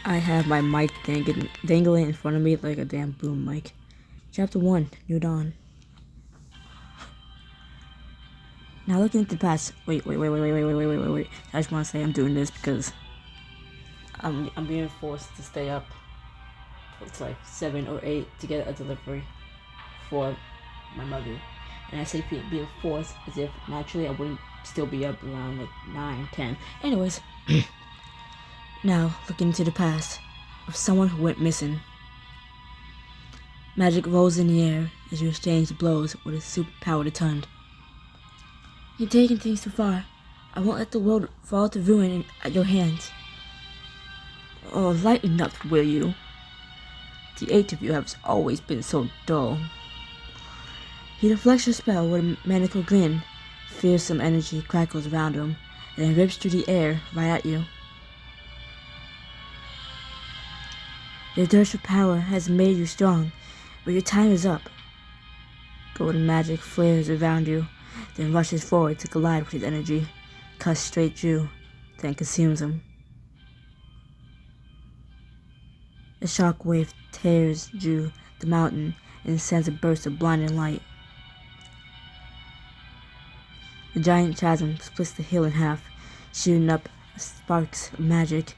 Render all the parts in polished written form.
I have my mic dangling in front of me like a damn boom mic. Chapter 1, New Dawn. Now looking at the past. Wait. I just want to say I'm doing this because I'm being forced to stay up. It's like 7 or 8 to get a delivery for my mother. And I say being forced as if naturally I wouldn't still be up around like 9, 10. Anyways, now looking into the past of someone who went missing. Magic rolls in the air as you exchange blows with a superpowered ton. You're taking things too far. I won't let the world fall to ruin at your hands. Oh, lighten up, will you? The 8 of you have always been so dull. He deflects your spell with a maniacal grin. Fearsome energy crackles around him, and then rips through the air right at you. Your thirst for power has made you strong, but your time is up. Golden magic flares around you, then rushes forward to collide with his energy, cuts straight through, then consumes him. A shock wave tears through the mountain and sends a burst of blinding light. The giant chasm splits the hill in half, shooting up sparks of magic.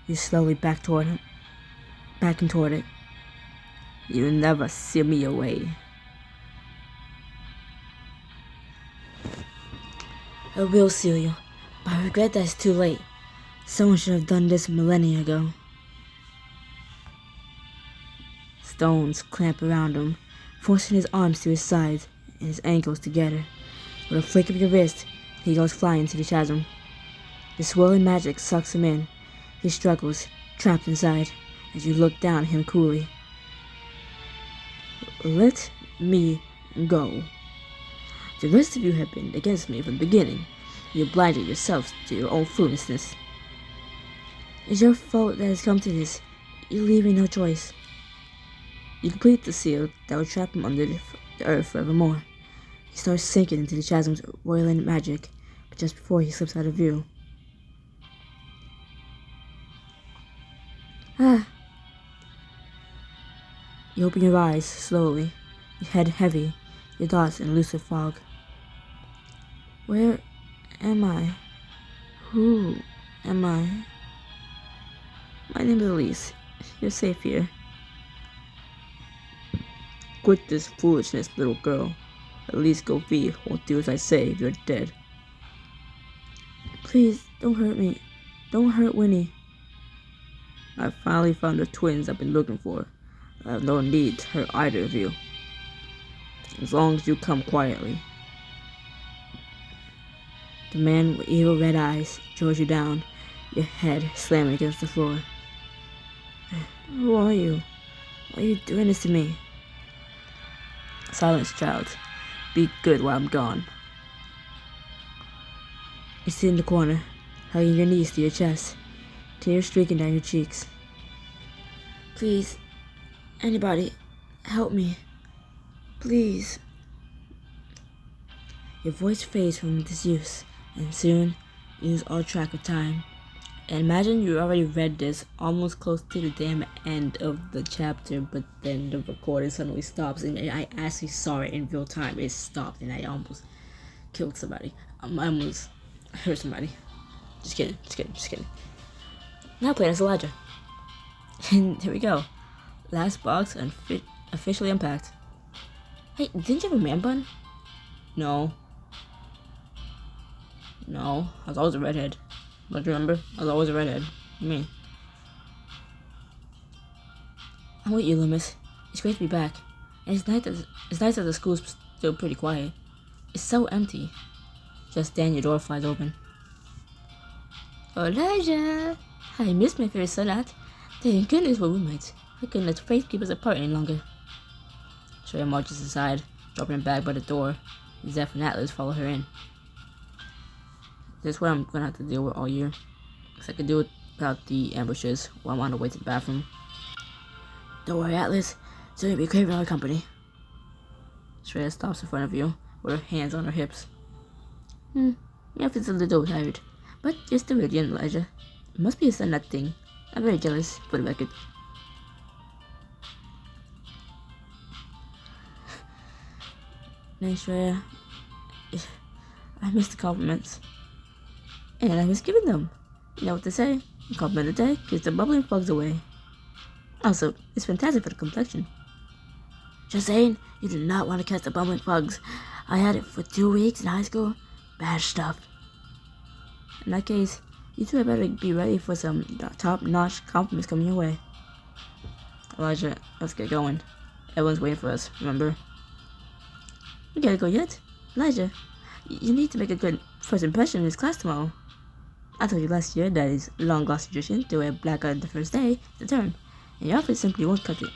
You slowly backing toward it. You'll never see me away. I will seal you, but I regret that it's too late. Someone should have done this millennia ago. Stones clamp around him, forcing his arms to his sides and his ankles together. With a flick of your wrist, he goes flying into the chasm. The swirling magic sucks him in. He struggles, trapped inside, as you look down at him coolly. Let me go. The rest of you have been against me from the beginning. You blinded yourselves to your own foolishness. It's your fault that has come to this. You leave me no choice. You complete the seal that will trap him under the earth forevermore. He starts sinking into the chasm's roiling magic, but just before he slips out of view. You open your eyes slowly, your head heavy, your thoughts in elusive fog. Where am I? Who am I? My name is Elise. You're safe here. Quit this foolishness, little girl. At least go be won't do as I say if you're dead. Please, don't hurt me. Don't hurt Winnie. I finally found the twins I've been looking for. I have no need to hurt either of you. As long as you come quietly. The man with evil red eyes draws you down, your head slamming against the floor. Who are you? Why are you doing this to me? Silence, child. Be good while I'm gone. You sit in the corner, hugging your knees to your chest, tears streaking down your cheeks. Please, anybody, help me. Please. Your voice fades from disuse, and soon you lose all track of time. And imagine you already read this almost close to the damn end of the chapter, but then the recording suddenly stops, and I actually saw it in real time. It stopped, and I almost killed somebody. I almost hurt somebody. Just kidding. Now playing as Elijah. And here we go. Last box officially unpacked. Hey, didn't you have a man bun? No, I was always a redhead. Don't you remember? I was always a redhead. Me. I'm with you, Loomis. It's great to be back. And it's nice that the school's still pretty quiet. It's so empty. Just then your door flies open. Elijah! I missed my favorite sonat. Thank goodness we're roommates. I couldn't let fate keep us apart any longer. Shreya marches aside, dropping her bag by the door. Zeph and Atlas follow her in. This is what I'm gonna have to deal with all year. Because I can do it without the ambushes while I'm on the way to the bathroom. Don't worry, Atlas. It's gonna be craving our company. Shreya stops in front of you, with her hands on her hips. Yeah, it's a little tired. But you're still radiant, Elijah. It must be a sun that thing. I'm very jealous, for the record. Thanks, Shreya. I miss the compliments. And I miss giving them. You know what they say? A compliment a day keeps the bubbling bugs away. Also, it's fantastic for the complexion. Just saying, you do not want to catch the bubbling bugs. I had it for 2 weeks in high school. Bad stuff. In that case, you two had better be ready for some top-notch compliments coming your way. Elijah, let's get going. Everyone's waiting for us, remember? We gotta go yet? Elijah, you need to make a good first impression in this class tomorrow. I told you last year that it's long-lost tradition to wear black on the first day of the term, and your outfit simply won't cut it.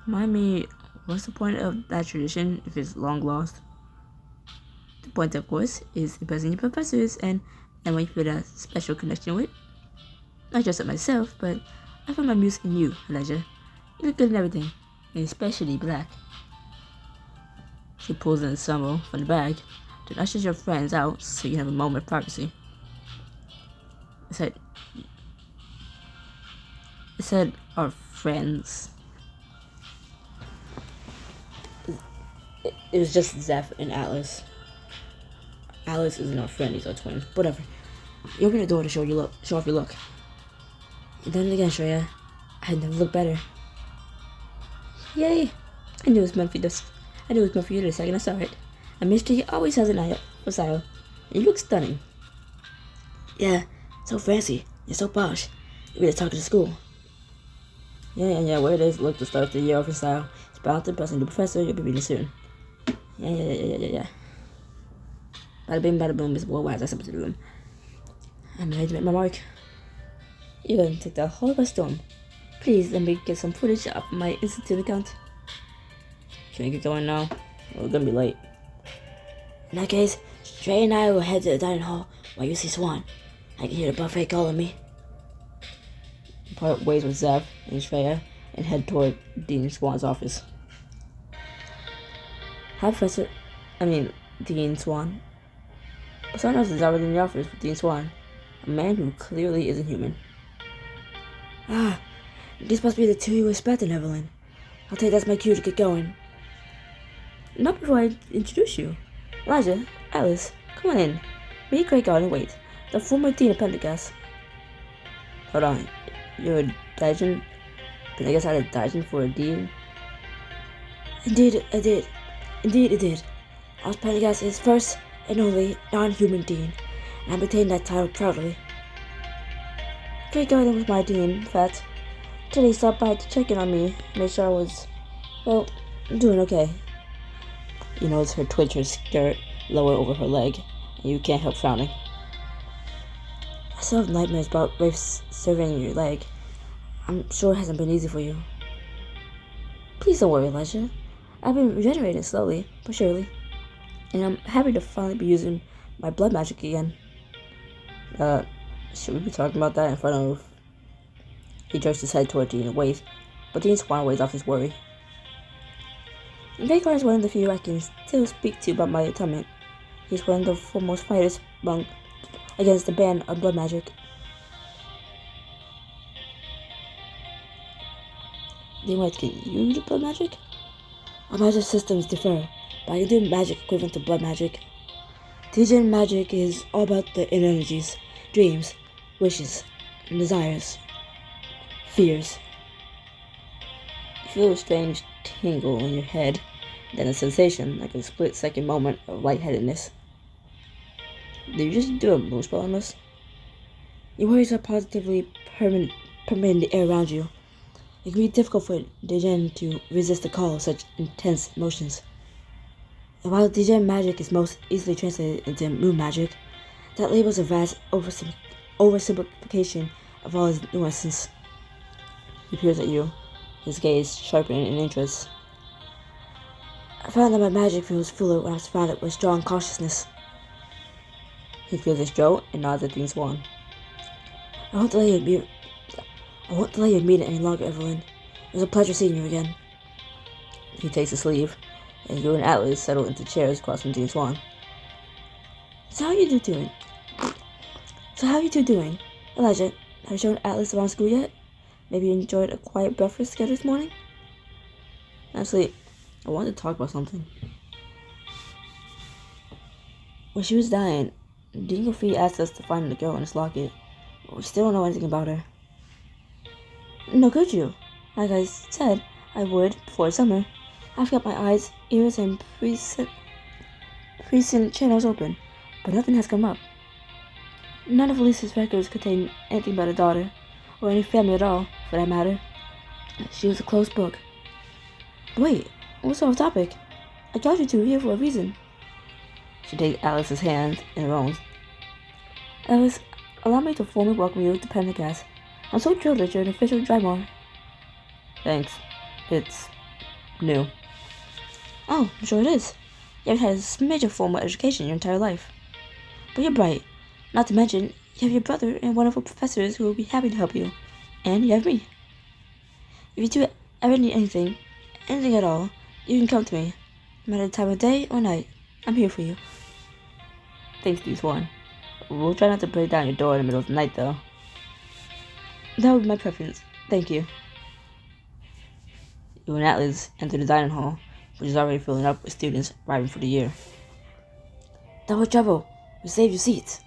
Remind me, what's the point of that tradition if it's long-lost? The point, of course, is impressing your professors and what you feel a special connection with. Not just at myself, but I find my muse in you, Elijah. You look good in everything, and especially black. She pulls an ensemble from the bag, then ushers your friends out so you have a moment of privacy. It said our friends. It was just Zeph and Atlas. Alice isn't our friend, he's our twin. Whatever. You open the door to show off your look. You done it again, Shreya. I'd never looked better. Yay! I knew it was meant for you the second I saw it. A mystery always has an eye for style. And you look stunning. Yeah, so fancy. You're so posh. You better talk to the school. Yeah, where it is. Look to start the year off in style. It's bound to impress the professor. You'll be meeting soon. Yeah. Bada bing, bada boom, Miss Worldwide. I stepped into the room. I'm ready to make my mark. You're going to take the whole by storm. Please let me get some footage of my institute account. Can we get going now? We're gonna be late. In that case, Trey and I will head to the dining hall while you see Swan. I can hear the buffet calling me. Part ways with Zev and Shreya and head toward Dean Swan's office. Hi, Dean Swan. Someone else is already in the office with Dean Swan, a man who clearly isn't human. This must be the two you were expecting, Evelyn. I'll take that's my cue to get going. Not before I introduce you. Elijah, Alice, come on in. Be great guard and wait. The former Dean of Pendergast. Hold on. You're a Dijon? Pendergast had a Dijon for a Dean? Indeed, I did. I was Pendergast's first and only non-human Dean, and I maintain that title proudly. Great guard was my Dean, in fact. Today he stopped by to check in on me, make sure I was, doing okay. You notice her twitch her skirt lower over her leg, and you can't help frowning. I still have nightmares about Rafe surveying your leg. I'm sure it hasn't been easy for you. Please don't worry, Elijah. I've been regenerating slowly, but surely. And I'm happy to finally be using my blood magic again. Should we be talking about that in front of... He jerks his head toward Dean and waves, but Dean Swan waves off his worry. Vhagar is one of the few I can still speak to about my atonement. He's one of the foremost fighters against the ban of blood magic. They might get you to blood magic? Our magic systems differ, but I can do magic equivalent to blood magic. Dijon magic is all about the inner energies, dreams, wishes, and desires. Fears. You feel a strange tingle in your head, then a sensation like a split-second moment of lightheadedness. Did you just do a moon spell on us? Your worries are positively permeating the air around you. It can be difficult for Dijon to resist the call of such intense emotions. And while Dijon magic is most easily translated into moon magic, that labels a vast oversimplification of all its nuances. He peers at you, his gaze sharpening in interest. I found that my magic feels fuller when I'm surrounded with strong consciousness. He clears his throat and nods at Dean Swan. I won't delay your meeting any longer, Evelyn. It was a pleasure seeing you again. He takes his leave, and you and Atlas settle into chairs across from Dean Swan. So how are you two doing? Elijah, Have you shown Atlas around school yet? Maybe you enjoyed a quiet breakfast together this morning? Actually, I wanted to talk about something. When she was dying, Dean Goofy asked us to find the girl in his locket, but we still don't know anything about her. No, could you? Like I said I would before summer. I've got my eyes, ears, and precinct channels open, but nothing has come up. None of Lisa's records contain anything about a daughter, or any family at all, for that matter. She was a closed book. Wait, what's off topic? I got you two here for a reason. She takes Alice's hand in her own. Alice, allow me to formally welcome you to Pendergast. I'm so thrilled that you're an official Drymore. Thanks. It's new. Oh, I'm sure it is. You haven't had a major formal education your entire life. But you're bright. Not to mention, you have your brother and wonderful professors who will be happy to help you. And you have me. If you two ever need anything at all, you can come to me. No matter the time of day or night, I'm here for you. Thanks, D1. We'll try not to break down your door in the middle of the night, though. That would be my preference. Thank you. You and Atlas enter the dining hall, which is already filling up with students arriving for the year. Double trouble. We saved your seats.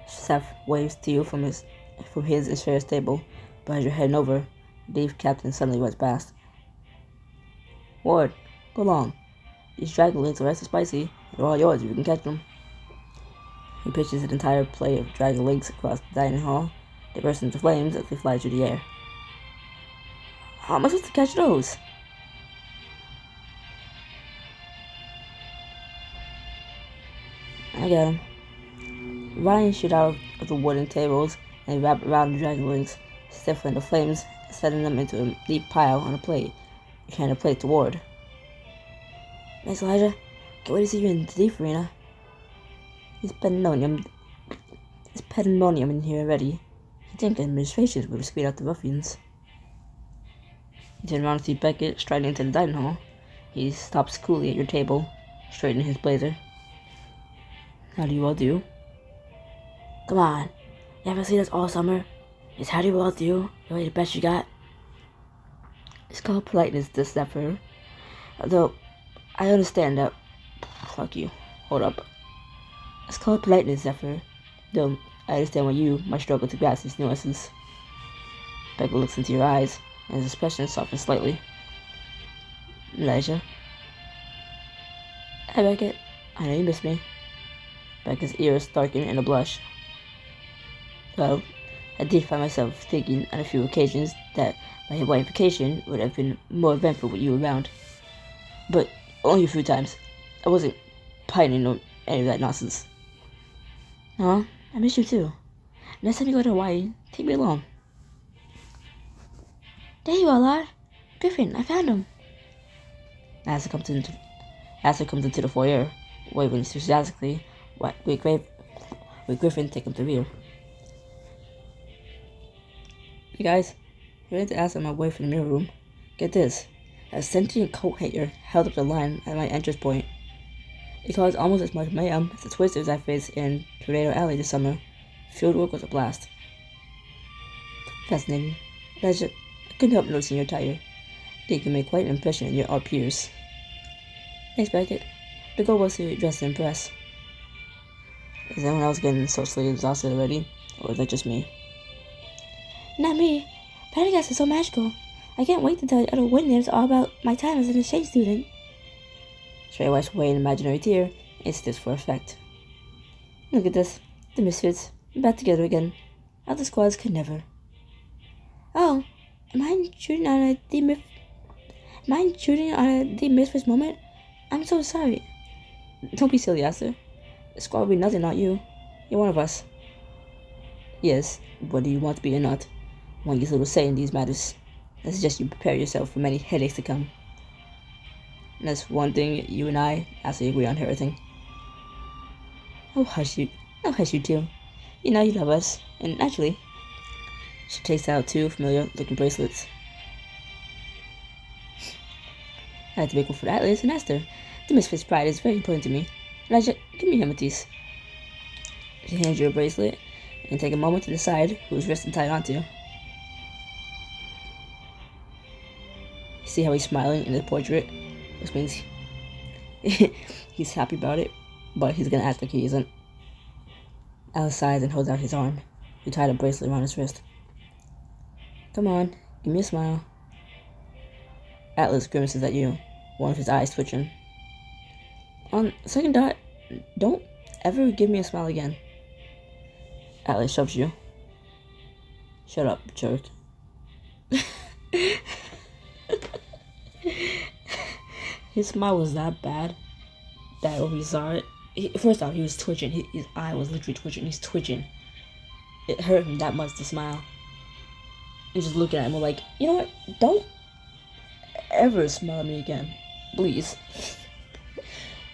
Seth waves to you from his and Sherry's table, but as you're heading over, Dave Captain suddenly runs past. Ward, go along. These dragon links are extra spicy. They're all yours if you can catch them. He pitches an entire plate of dragon links across the dining hall. They burst into flames as they fly through the air. How am I supposed to catch those? I got him. Ryan shoot out of the wooden tables and wrap around the dragon links, stifling the flames and setting them into a deep pile on a plate. You hand the plate to Ward. Thanks, Elijah. Can't wait to see you in the deep arena. There's pandemonium in here already. You'd think administration would screen out the ruffians. You turn around to see Beckett striding into the dining hall. He stops coolly at your table, straightening his blazer. How do you all do? Come on, you haven't seen us all summer. It's how do you all do? Really the best you got? It's called politeness, this Zephyr. Although, I understand that. Fuck you. Hold up. It's called politeness, Zephyr. Though, I understand why you might struggle to grasp these nuances. Becca looks into your eyes, and his expression softens slightly. Elijah. Hi, Beckett. I know you miss me. Becca's ears darken in a blush. Well, I did find myself thinking on a few occasions that my Hawaii vacation would have been more eventful with you around. But only a few times. I wasn't pining on any of that nonsense. Aw, I miss you too. Next time you go to Hawaii, take me along. There you are, lad. Griffin, I found him. Asa comes into the foyer, waving enthusiastically, with Griffin taking the rear. Hey guys, I ran to ask my way from the mirror room. Get this, a sentient coat hanger held up the line at my entrance point. It caused almost as much mayhem as the twisters I faced in Tornado Alley this summer. Fieldwork was a blast. Fascinating. I couldn't help noticing you're tired. I think you made quite an impression on our peers. Thanks, Beckett. The goal was to dress to impress. Is anyone else getting socially exhausted already? Or is that just me? Not me. Pendergast is so magical. I can't wait to tell the other Windnips all about my time as an exchange student. Trey wipes away an imaginary tear and sniffs for effect. Look at this. The Misfits. Back together again. Other squads could never. Oh, am I intruding on a the Misfits moment? I'm so sorry. Don't be silly, Aster. The squad will be nothing, not you. You're one of us. Yes, whether you want to be or not. One gets little say in these matters. I suggest you prepare yourself for many headaches to come. And that's one thing you and I actually agree on everything. Oh, hush you. Oh, hush you too. You know you love us. And naturally, she takes out two familiar-looking bracelets. I had to make one for Atlas and Esther. The Misfits' pride is very important to me. Elijah, give me amethyst. He hands you a bracelet and take a moment to decide whose wrist to tie it onto. See how he's smiling in the portrait? Which means he's happy about it, but he's gonna act like he isn't. Alice sighs and holds out his arm. You tie the bracelet around his wrist. Come on, give me a smile. Atlas grimaces at you, one of his eyes twitching. On second thought, don't ever give me a smile again. Atlas shoves you. Shut up, jerk. His smile was that bad that when we saw it, first off, he was twitching. His eye was literally twitching. He's twitching. It hurt him that much to smile. He's just looking at him like, you know what? Don't ever smile at me again, please.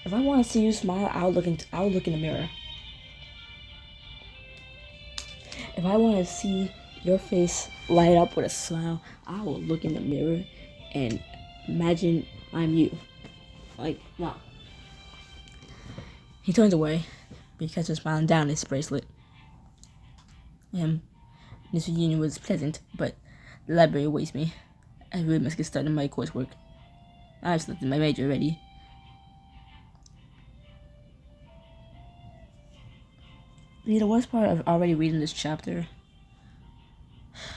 If I want to see you smile, I'll look in the mirror. If I want to see your face light up with a smile, I will look in the mirror and imagine I'm you. Like, no. He turns away, but he catches smiling down his bracelet. This reunion was pleasant, but the library awaits me. I really must get started on my coursework. I've selected my major already. The worst part of already reading this chapter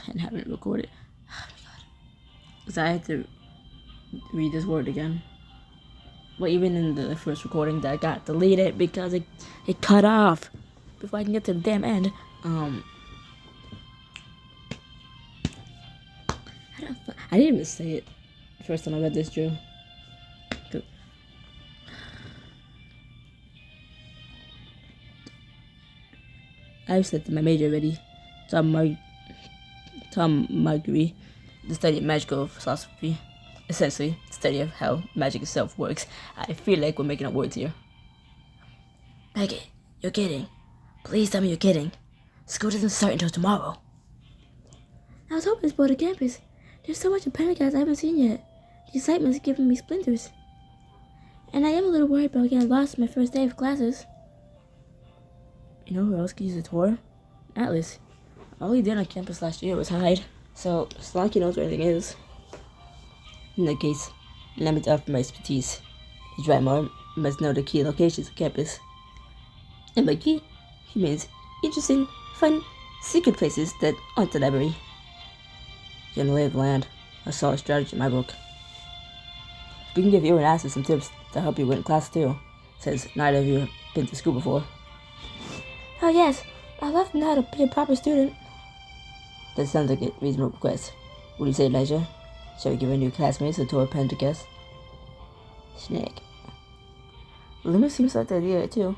and having it recorded, oh my god, is I had to read this word again. Well, even in the first recording that got deleted because it cut off before I can get to the damn end. I didn't even say it the first time I read this, Drew. I've said my major already. Tom Marguerite, the study of magical philosophy. Essentially, the study of how magic itself works. I feel like we're making up words here. Maggie, you're kidding. Please tell me you're kidding. School doesn't start until tomorrow. I was hoping to explore the campus. There's so much in Pentecost I haven't seen yet. The excitement's giving me splinters. And I am a little worried about getting lost my first day of classes. You know who else could use a tour? Atlas. All he did on campus last year was hide, so it's not like he knows where anything is. In that case, let me offer my expertise. To try more, you must know the key locations of campus. And by key, he means interesting, fun, secret places that aren't the library. You're in the lay of the land. I saw a strategy in my book. We can give you and Ashley some tips to help you win class too, since neither of you have been to school before. Oh yes, I'd love to know how to be a proper student. That sounds like a reasonable request. What do you say, Elijah? Shall we give our new classmates a tour of Pentecost? Snake. Loomis seems like the idea too.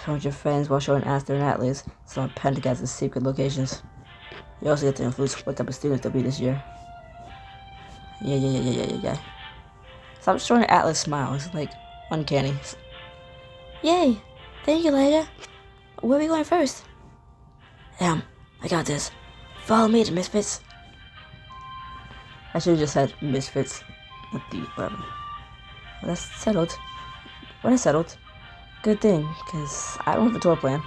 I want your friends while showing Aster and Atlas some of Pentecost's secret locations. You also get to influence what type of students they'll be this year. Yeah. Stop showing Atlas smile. It's like uncanny. Yay! Thank you, Elijah. Where are we going first? I got this. Follow me to Misfits. I should have just said Misfits. Not the whatever. Well, that's settled. What is settled? Good thing, because I don't have a tour plan.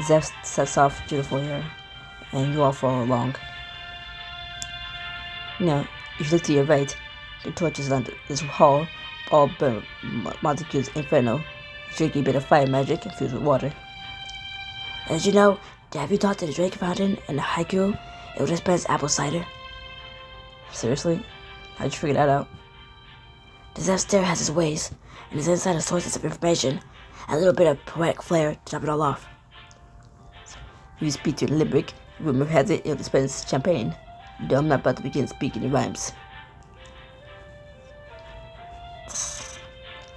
Zeph sets off dutiful here, and you all follow along. Now, if you look to your right, the torches under this hall all burn Montague's Inferno, a tricky bit of fire magic infused with water. As you know, have you talked to the Drake Fountain and the Haiku? It will dispense apple cider. Seriously? How'd you figure that out? The Zeph Stair has his ways, and his insider sources of information, and a little bit of poetic flair to top it all off. If you speak to Limerick, rumor has it it'll dispense champagne, though I'm not about to begin speaking in rhymes.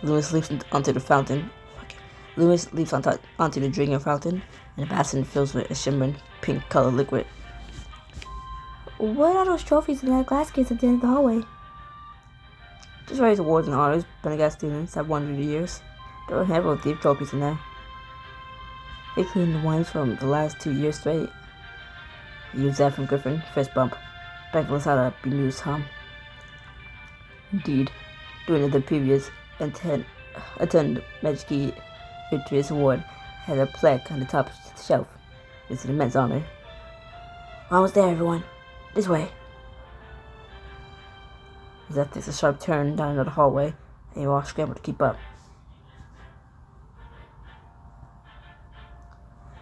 Lewis leaps onto the fountain. Lewis leaps onto the drinking fountain, and the basin fills with a shimmering pink-colored liquid. What are those trophies in that glass case at the end of the hallway? Just various awards and honors Pentecost students have won through the years. There are a handful of deep trophies in there, including the ones from the last 2 years straight. You use that from Griffin, fist bump. Bankless had a bemused hum. Indeed, during the previous attend Magic Victorious Award had a plaque on the top shelf. It's an immense honor. Almost there, everyone. This way. His left takes a sharp turn down another hallway, and you all scramble to keep up.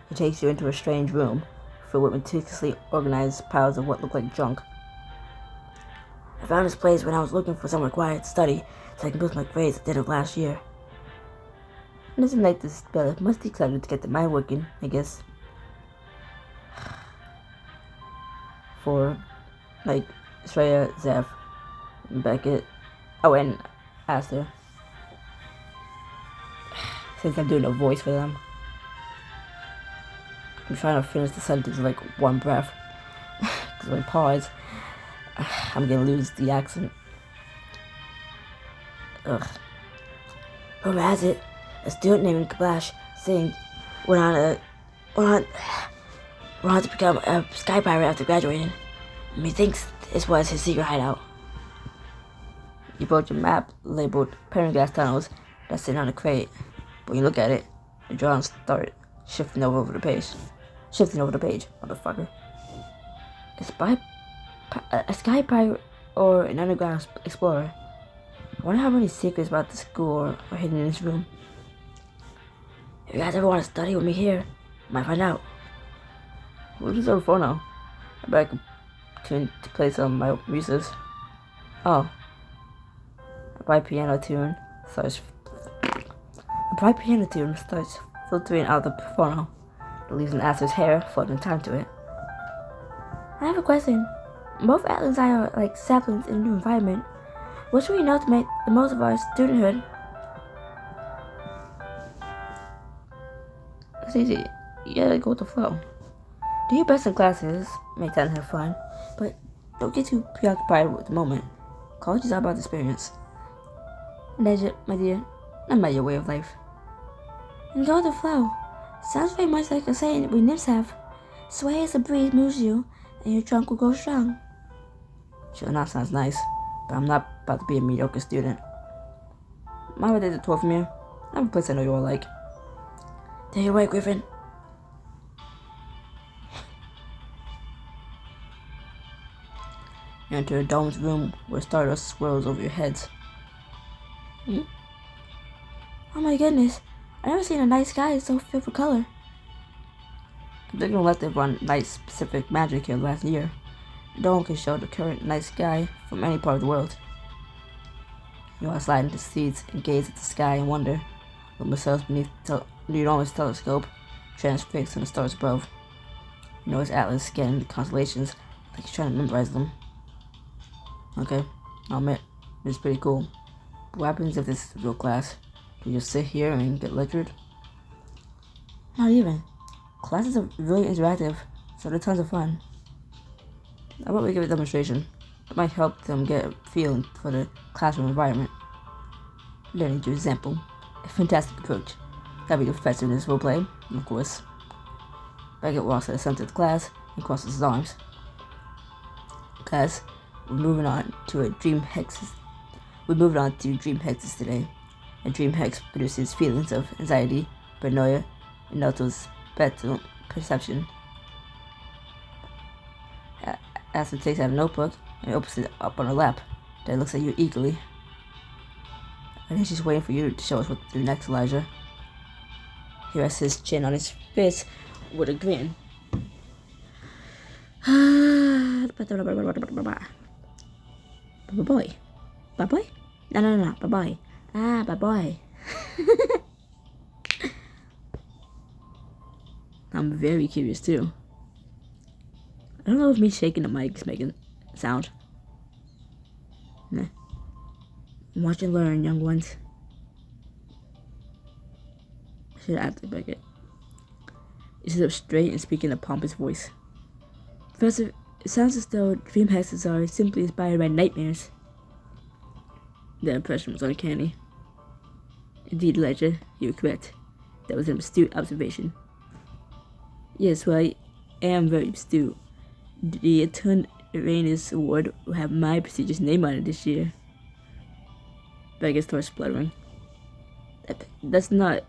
He takes you into a strange room, filled with meticulously organized piles of what look like junk. I found this place when I was looking for somewhere quiet to study, so I can boost my grades at the end of last year. And doesn't like this Bella must be excited to get the mind working, I guess. For, like, Shreya, Zeph, Beckett, and Aster. Since I'm doing a voice for them, I'm trying to finish the sentence in like one breath. Because when I pause, I'm gonna lose the accent. Ugh. Rumor has it, a student named Kabash Singh went on to become a sky pirate after graduating. He thinks this was his secret hideout. You approach a map labeled Pendergrass Tunnels that's sitting on a crate. But when you look at it, the drawings start shifting over the page. Motherfucker. A sky pirate or an underground explorer. I wonder how many secrets about the school are hidden in this room. If you guys ever want to study with me here, you might find out. What is over for now? I bet I could tune to play some of my music. Oh. A bright piano tune starts filtering out the phono. It leaves an Aster's hair floating in time to it. I have a question. Both Atlas and I are like saplings in a new environment. What should we know to make the most of our studenthood? It's easy. You gotta go with the flow. Do your best in classes, make time to have fun, but don't get too preoccupied with the moment. College is all about experience. Legit, my dear, not about your way of life. And go with the flow. Sounds very much like a saying we nymphs have. Sway as the breeze moves you, and your trunk will grow strong. Sure enough, sounds nice, but I'm not about to be a mediocre student. My birthday's a tour from here. I have a place I know you all like. Take it away, Griffin. You enter a domed room where stardust swirls over your heads. Oh my goodness, I've never seen a night sky so filled with color. They're gonna let them run night specific magic here last year. No one can show the current night sky from any part of the world. You all slide into seats and gaze at the sky and wonder. Look yourselves beneath the enormous telescope, transfixed on the stars above. You notice Atlas scanning the constellations like he's trying to memorize them. Okay, I'll admit, it's pretty cool. But what happens if this is real class? Do you just sit here and get lectured? Not even. Classes are really interactive, so they're tons of fun. How about we give a demonstration? It might help them get a feeling for the classroom environment. Learning to example. A fantastic approach. That'll be the professor in this roleplay, of course. Beckett walks to the center of the class and crosses his arms. Class, we're moving on to dream hexes today. A dream hex produces feelings of anxiety, paranoia, and alters spectral perception. Asta takes out a notebook and opens it up on her lap. Then looks at you eagerly. I think she's waiting for you to show us what to do next, Elijah. He rests his chin on his fist with a grin. Bye-bye. Bye-bye? No. Bye-bye. Bye-bye. I'm very curious, too. I don't know if me shaking the mic is making sound. Nah. Watch and learn, young ones. I should act like Beckett. You sit up straight and speak in a pompous voice. Professor, it sounds as though dream hexes are simply inspired by nightmares. The impression was uncanny. Indeed, Elijah, you were correct. That was an astute observation. Yes, well, I am very astute. The Uranus Award will have my prestigious name on it this year. Beckett starts spluttering. That's not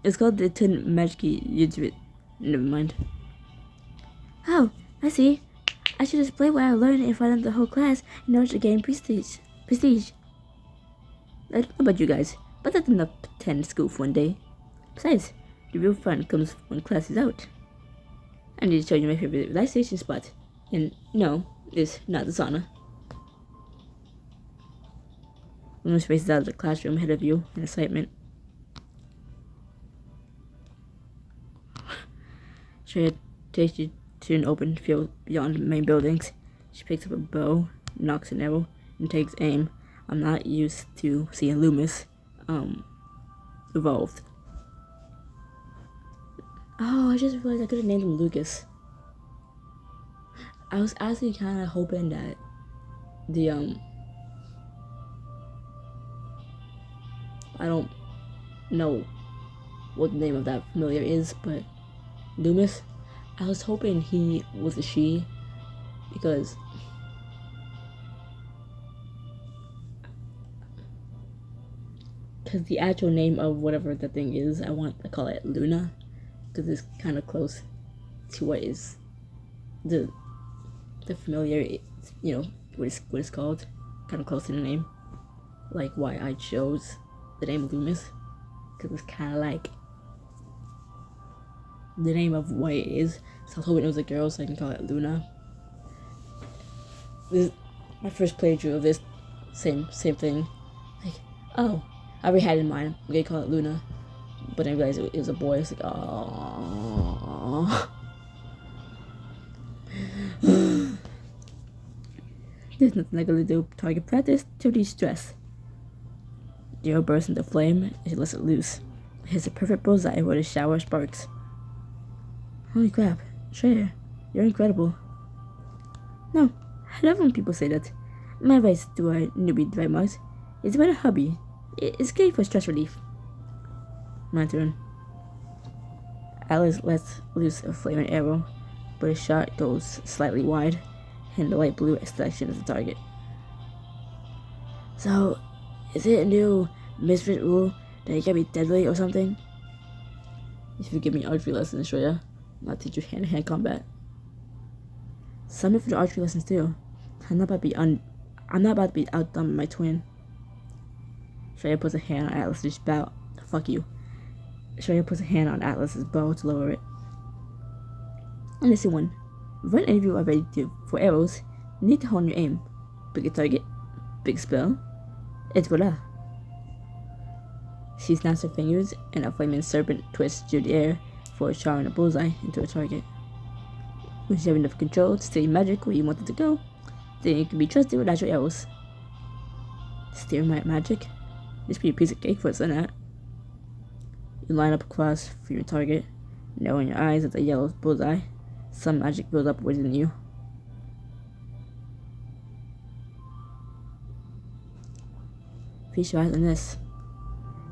It's called the Tin Magic Usuit. Never mind. Oh, I see. I should display what I learned in front of the whole class in order to gain prestige. I don't know about you guys, but that's enough to attend school for one day. Besides, the real fun comes when class is out. I need to show you my favorite relaxation spot. And no, it's not the sauna. Luna spaces out of the classroom ahead of you in excitement. Shreya takes you to an open field beyond the main buildings. She picks up a bow, knocks an arrow, and takes aim. I'm not used to seeing Loomis evolved. Oh, I just realized I could have named him Lucas. I was actually kind of hoping that the I don't know what the name of that familiar is, but Loomis, I was hoping he was a she, because the actual name of whatever the thing is, I want to call it Luna, because it's kind of close to what is the familiar, you know, what it's called, kind of close to the name, like why I chose the name Loomis, because it's kind of like the name of what it is. So I was hoping it was a girl, so I can call it Luna. This is my first playthrough of this same thing. Like, oh, I already had it in mind. I'm gonna call it Luna, but then I realized it was a boy. It's like, oh. There's nothing I can do. Target practice to de-stress. The arrow bursts into flame and she lets it loose. It hits a perfect bullseye where the shower sparks. Holy crap, Shreya, you're incredible. No, I love when people say that. My advice to our newbie dry marks is about a hobby. It's great for stress relief. My turn. Alice lets loose a flaming arrow, but his shot goes slightly wide, and the light blue section is the target. So, is it a new misfit rule that it can be deadly or something? If you give me archery lessons, Shreya, I'll teach you hand-to-hand combat. Sign me for the archery lessons too. I'm not about to be outdone by my twin. Shreya puts a hand on Atlas's bow. Fuck you. Shreya puts a hand on Atlas's bow to lower it. And listen, one. When any of you are ready for arrows, you need to hone your aim. Pick a target, big spell, et voila. She snaps her fingers, and a flaming serpent twists through the air for a charm and a bullseye into a target. When you have enough control to steer your magic where you want it to go, then you can be trusted with natural arrows. Steer my magic? This be a piece of cake for a sun hat. You line up across for your target, narrowing your eyes at the yellow bullseye. Some magic builds up within you. Feast your eyes on this.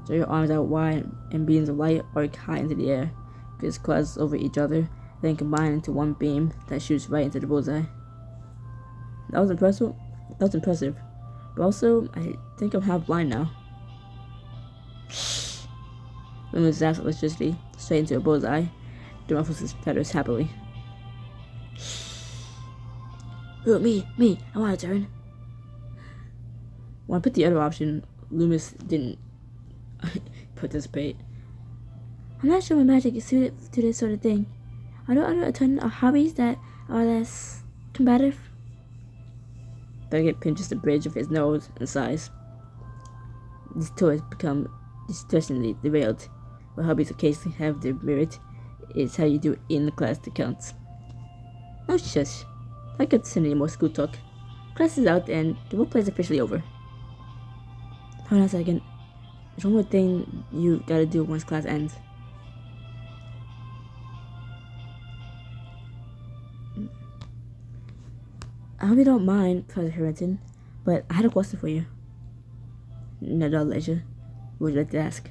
Throw your arms out wide and beams of light arc high into the air. Crisscross over each other, then combine into one beam that shoots right into the bullseye. That was impressive. But also, I think I'm half blind now. Luna zaps electricity straight into a bullseye. The ruffles his feathers happily. Ooh, me, I want a turn. When I put the other option, Loomis didn't participate. I'm not sure my magic is suited to this sort of thing. Are there a ton of hobbies that are less combative? Target pinches the bridge of his nose and sighs. These toys become distressingly derailed. While hobbies occasionally have their merit, it's how you do it in the class that counts. Oh shush. I can't send any more school talk. Class is out and the workplay is officially over. Hold on a second. There's one more thing you gotta do once class ends. I hope you don't mind, Professor Harrington, but I had a question for you. No doubt, leisure. What would you like to ask?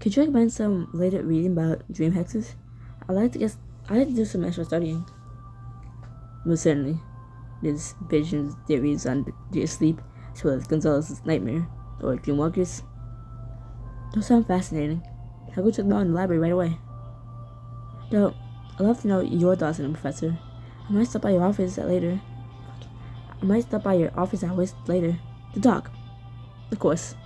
Could you recommend some later reading about dream hexes? I'd like to do some extra studying. Most certainly. There's visions, theories on your sleep, as well as Gonzalez's nightmare, or dreamwalkers. Those sound fascinating. I'll go check them out in the library right away. Though, I'd love to know your thoughts on them, Professor. I might stop by your office later. Hours later to talk. Of course.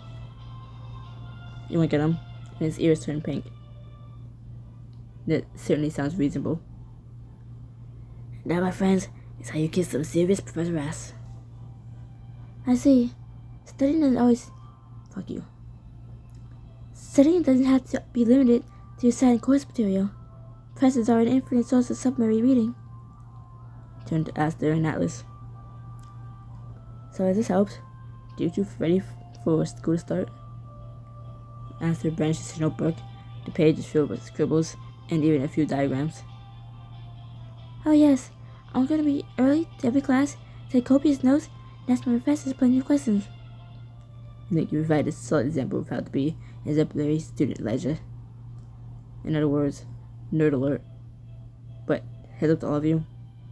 You wink at him, and his ears turn pink. That certainly sounds reasonable. That, my friends, is how you kiss some serious professor ass. I see. Studying doesn't always... Fuck you. Studying doesn't have to be limited to your assigned course material. Professors are an infinite source of supplementary reading. Turned to Aster and Atlas. So as this helps, do you two ready for school to start? Aster branches his notebook. The page is filled with scribbles and even a few diagrams. Oh yes, I'm going to be early to every class, take copious notes, and ask my professors plenty of questions. I think you provide a solid example of how to be an exemplary student, Elijah. In other words, nerd alert. But heads up to all of you,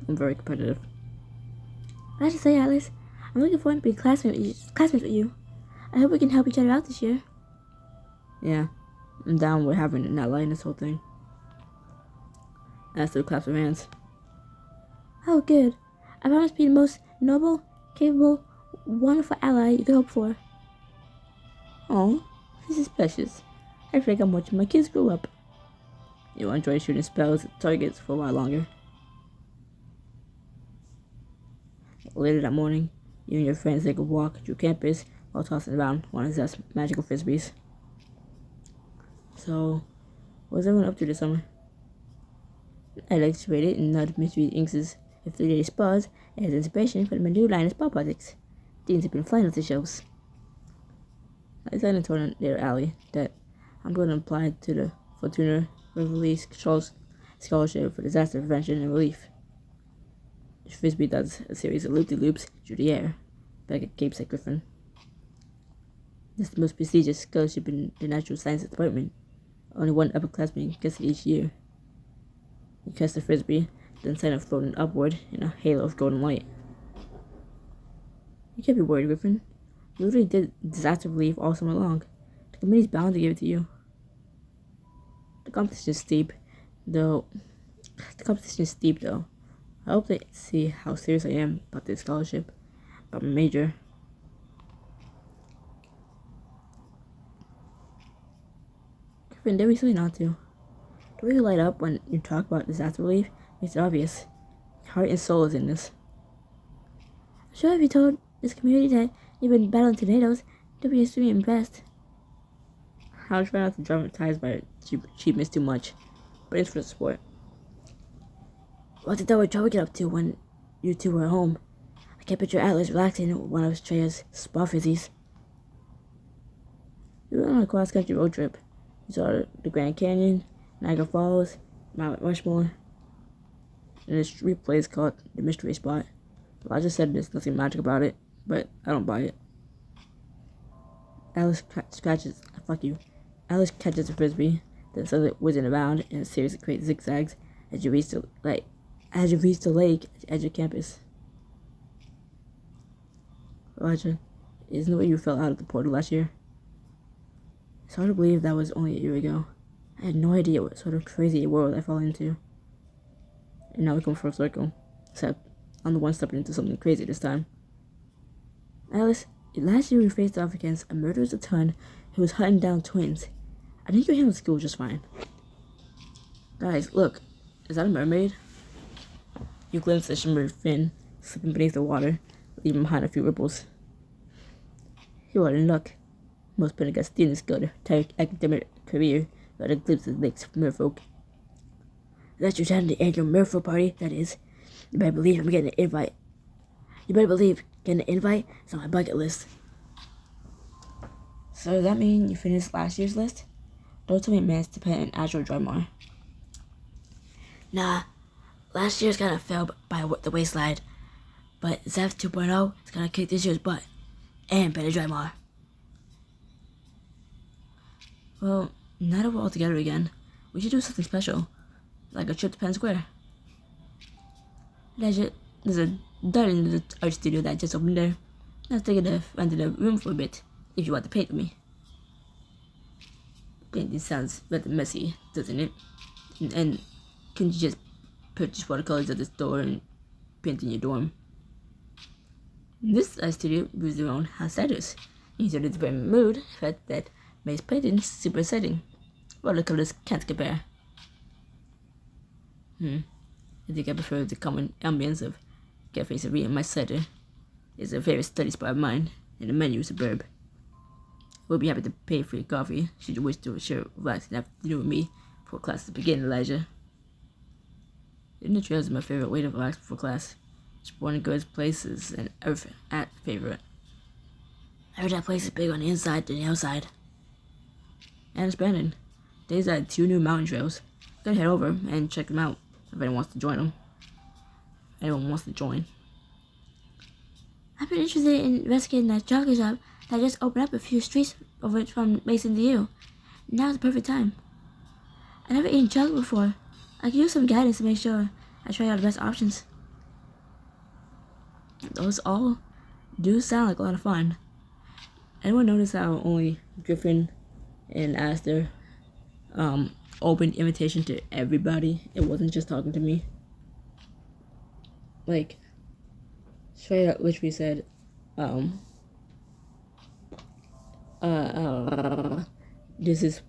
I'm very competitive. I have to say, Atlas, I'm looking forward to being classmates with you. I hope we can help each other out this year. Yeah, I'm down with having and not liking this whole thing. Aster claps her hands. Oh, good. I promise to be the most noble, capable, wonderful ally you could hope for. Oh, this is precious. I feel like I'm watching my kids grow up. You'll enjoy shooting spells at targets for a while longer. Later that morning, you and your friends take a walk through campus while tossing around one of Zeth's magical frisbees. So, what's everyone up to this summer? I illustrated in Nud Mystery Inks' 3-day spas as inspiration for the new line of spa projects. Deans have been flying off the shelves. I decided in Tornado Alley that I'm going to apply to the Fortuna Reveille Scholarship for Disaster Prevention and Relief. The frisbee does a series of loop-de-loops through the air, back at Cape St. Griffin. This is the most prestigious scholarship in the Natural Sciences Department. Only one upperclassman gets it each year. You catch the frisbee, then sign up floating upward in a halo of golden light. You can't be worried, Griffin. You literally did disaster relief all summer long. The committee's bound to give it to you. The competition is steep, though. I hope they see how serious I am about this scholarship, about my major. Griffin, don't be silly not to. The way you light up when you talk about disaster relief makes it obvious. Your heart and soul is in this. I'm sure if you told this community that you've been battling tornadoes, they'll be extremely impressed. I'll try not to dramatize my achievements too much, but it's for the sport. What did Double Trouble get up to when you two were home? I can't picture Atlas relaxing with one of Treya's spa fizzies. We went on a cross-country road trip. We saw the Grand Canyon, Niagara Falls, Mount Rushmore, and this street place called the Mystery Spot. Well, I just said there's nothing magic about it, but I don't buy it. Alice catches a frisbee, then sends it whizzing around in a series of great zigzags as you reach the lake at the edge of campus. Elijah, isn't it what you fell out of the portal last year? It's hard to believe that was only a year ago. I had no idea what sort of crazy world I fell into. And now we come full circle. Except, I'm the one stepping into something crazy this time. Alice, last year we faced off against a murderous ton who was hunting down twins. I think you handled school just fine. Guys, look. Is that a mermaid? You glimpse the shimmery fin slipping beneath the water, leaving behind a few ripples. You are in luck. Most Pentagon students go their entire academic career without a glimpse of the lakes of merfolk. That's your time to the annual merfolk party, that is. You better believe I'm getting an invite. Getting an invite is on my bucket list. So does that mean you finished last year's list? Don't tell me it managed to pet an Azure Drymar. Nah, last year's kind of fell by the wayside, but Zeph 2.0 is gonna kick this year's butt and pet a Drymar. Well, now that we're all together again, we should do something special, like a trip to Penn Square. There's a darling little art studio that just opened there. I was thinking of renting a room for a bit, if you want to paint with me. Painting sounds rather messy, doesn't it? And can you just purchase watercolors at the store and paint in your dorm? This art studio moves around how status. He's in a different mood, fact that makes painting super exciting. Watercolors can't compare. I think I prefer the common ambience of Cafe Sevilla. My cider is a favorite study spot of mine, and the menu is superb. We'll be happy to pay for your coffee should you wish to share a relaxing afternoon with me before classes begin, Elijah. Dinner trails is my favorite way to relax before class. Sporting goods places and everything at favorite. I heard that place is big on the inside than the outside. And expanding. They've added 2 new mountain trails. Gotta head over and check them out if anyone wants to join them. Anyone wants to join. I've been interested in investigating that chocolate shop that just opened up a few streets over from Mason to you. Now's the perfect time. I've never eaten chocolate before. I could use some guidance to make sure I try out the best options. Those all do sound like a lot of fun. Anyone notice how only Griffin and Aster opened invitation to everybody? It wasn't just talking to me. Like, straight up literally said, this is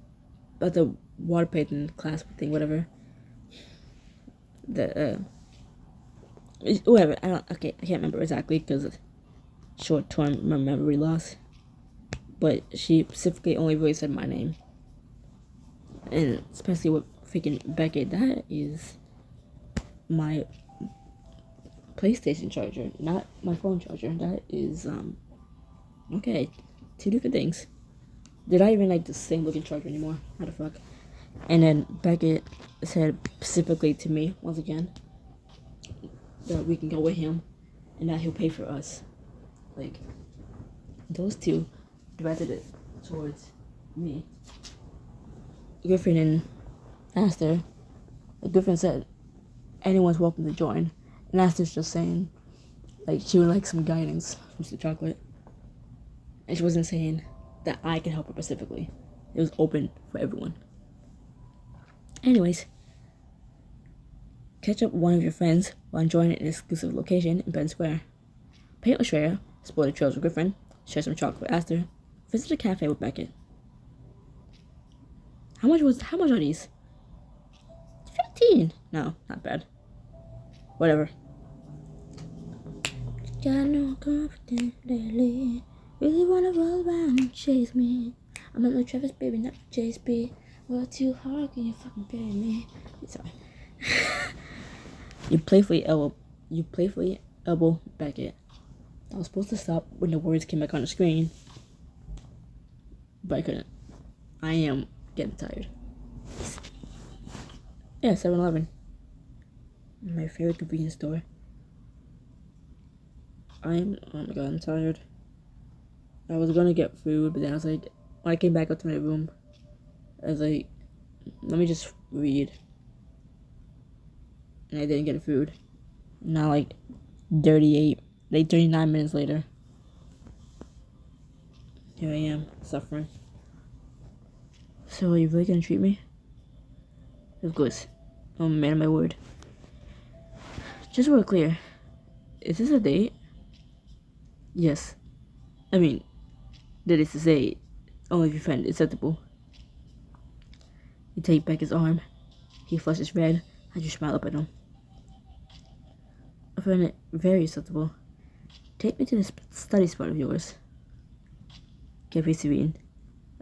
about the water painting class thing, whatever. Whatever, I can't remember exactly because short-term memory loss. But she specifically only really said my name. And especially with freaking Beckett, that is my PlayStation charger, not my phone charger. That is, okay, 2 different things. They're not even like the same looking charger anymore. How the fuck? And then Beckett said specifically to me, once again, that we can go with him and that he'll pay for us. Like, those 2 directed it towards me. Griffin and Aster. Griffin said anyone's welcome to join. And Aster's just saying, like, she would like some guidance from the chocolate. And she wasn't saying that I could help her specifically. It was open for everyone. Anyways, catch up with one of your friends while enjoying an exclusive location in Penn Square. Paint with Shreya, explore the trails with Griffin, share some chocolate with Aster, visit a cafe with Beckett. How much are these? 15. No, not bad. Whatever. Got no confidence lately. Really wanna roll around and chase me. I'm not no Travis, baby, not Chase B. Well, too hard, can you fucking bury me? Sorry. You playfully elbow Beckett. I was supposed to stop when the words came back on the screen, but I couldn't. I am getting tired. Yeah, 7-Eleven. My favorite convenience store. Oh my god, I'm tired. I was gonna get food, but then I was like, when I came back up to my room, I was like, let me just read. And I didn't get food. Now, like, 39 minutes later, here I am, suffering. So, are you really gonna treat me? Of course. I'm a man of my word. Just so we're clear, is this a date? Yes. I mean, that is to say, only if you find it acceptable. You take back his arm. He flushes red as you smile up at him. I find it very acceptable. Take me to this study spot of yours. Cafe Serene.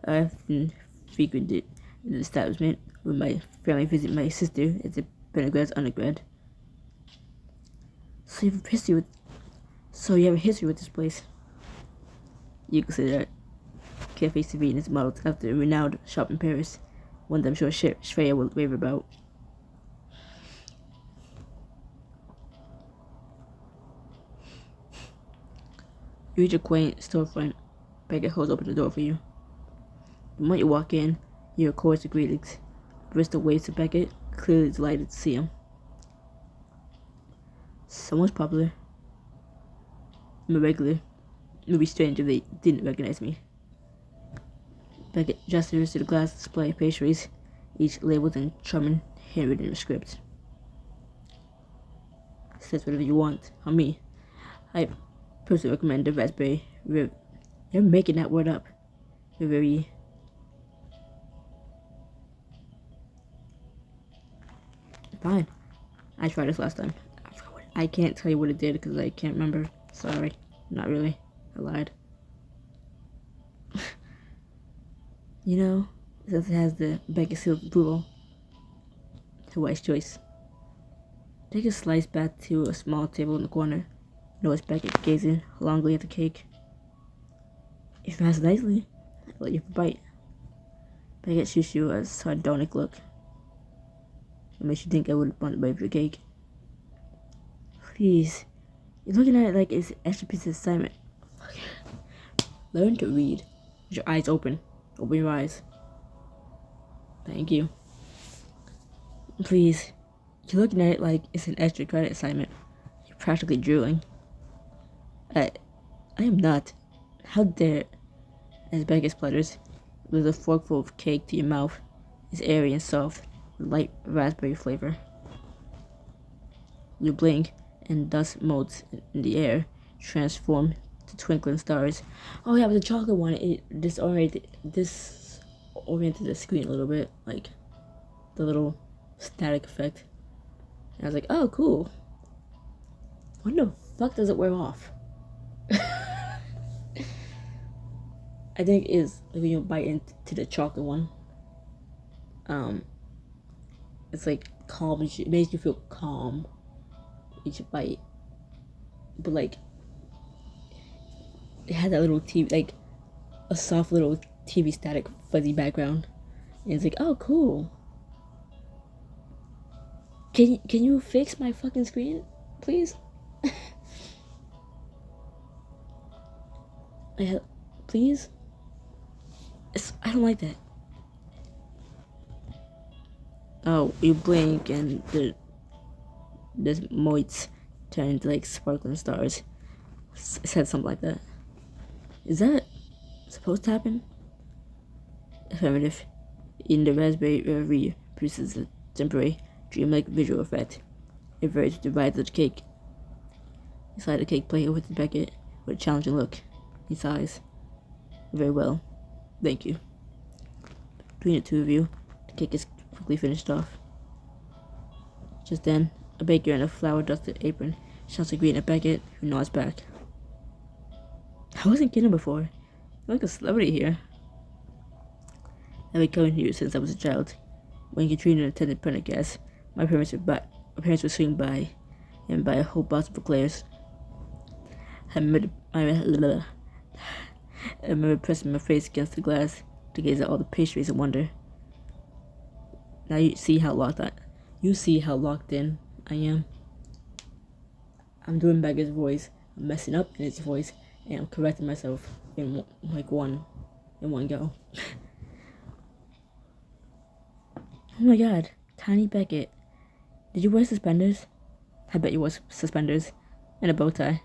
I often frequented the establishment with my family visit my sister as a Pendergrass undergrad. So you have a history with this place. You can say that. Cafe Serene is modeled after a renowned shop in Paris, one that I'm sure Shreya will rave about. You reach a quaint storefront. Beckett holds open the door for you. The moment you walk in, you hear a chorus of greetings. Bristol waves to Beckett, clearly delighted to see him. Someone's popular. I'm a regular. It would be strange if they didn't recognize me. Beckett gestures to the glass display pastries, each labeled in German handwritten script. Says whatever you want on me. I personally recommend the raspberry. They're making that word up. They're very. Fine. I tried this last time. I can't tell you what it did because I can't remember. Sorry. Not really. I lied. You know, since it has the Beckett seal of approval, it's a wise choice. Take a slice back to a small table in the corner. Notice Beckett gazing longingly at the cake. It fast nicely. I'll let you bite. Beckett shoots you a sardonic look. It makes you think I would want to bite your cake. Please. You're looking at it like it's an extra piece of assignment. Learn to read with your eyes open. Open your eyes. Thank you. Please. You're looking at it like it's an extra credit assignment. You're practically drooling. I am not. How dare. As Beckett splutters, with a forkful of cake to your mouth, is airy and soft, with light raspberry flavor. You blink, and dust motes in the air transform to twinkling stars. Oh yeah, but the chocolate one, it disoriented the screen a little bit, like the little static effect. And I was like, oh cool. When the fuck does it wear off? I think it is like when you bite into the chocolate one. It's like calm. It makes you feel calm each bite. But like, it had that little TV, like a soft little TV static fuzzy background. And it's like, oh cool. Can you fix my fucking screen, please? Please? I don't like that. Oh, you blink and the motes turn into like sparkling stars. It said something like that. Is that supposed to happen? Affirmative. In the raspberry reverie produces a temporary, dreamlike visual effect. It varies with the rise of the cake. Inside the cake plate with Beckett with a challenging look. He sighs. Very well. Thank you. Between the two of you, the cake is quickly finished off. Just then, a baker in a flour-dusted apron shouts a greeting at Beckett, who nods back. I wasn't kidding before. You're like a celebrity here. I've been coming here since I was a child. When Katrina attended Pendergast, my parents would swing by and buy a whole box of eclairs. I remember pressing my face against the glass to gaze at all the pastries in wonder. Now you see how locked in I am. I'm doing Beckett's voice, I'm messing up in his voice, and I'm correcting myself in one go. Oh my god, Tiny Beckett. Did you wear suspenders? I bet you wore suspenders and a bow tie.